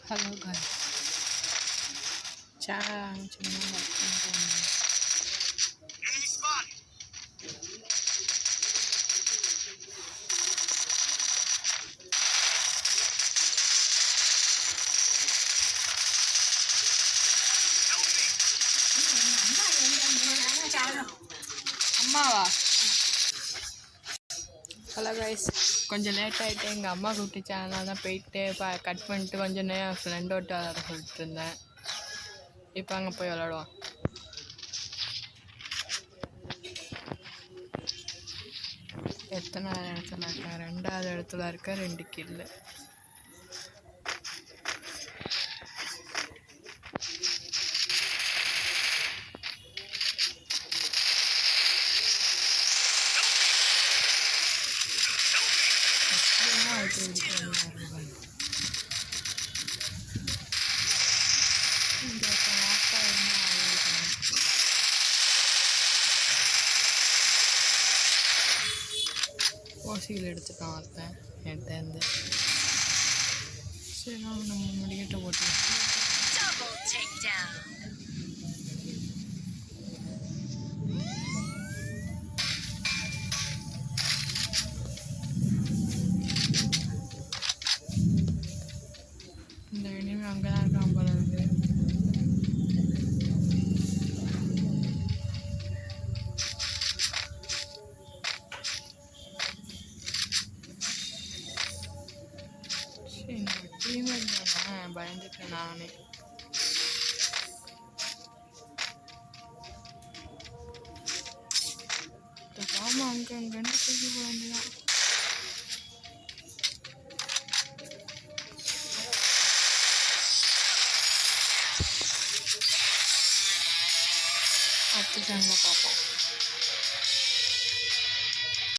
Hello guys. Channel அம்மாவா? Hello guys, கொஞ்சம் late ஆகிட்டு எங்கள் அம்மா கூப்பிட்டுச்சு, அதனால தான் போயிட்டு கட் பண்ணிட்டு கொஞ்சம் நேரம் என் ஃப்ரெண்டோட்ட விளாட சொல்லிட்டு இருந்தேன். இப்போ அங்கே போய் விளாடுவான். எத்தனை இடத்துல இருக்கேன்? 2வது இடத்துல இருக்கேன், 2 கில்லு. ஓசியில் எடுத்துட்டான் ஒருத்தன் என்கிட்டேருந்து. சரி நம்ம முடிக்கிட்ட போட்டு இந்த இனிமே அங்கே தான் இருக்கான் போல இருக்கு. பயந்துட்டேன் நானே. ஆமா, அங்கன்னு சொல்லி போவேண்டியதான். அடுத்த சேனலில் பார்ப்போம்.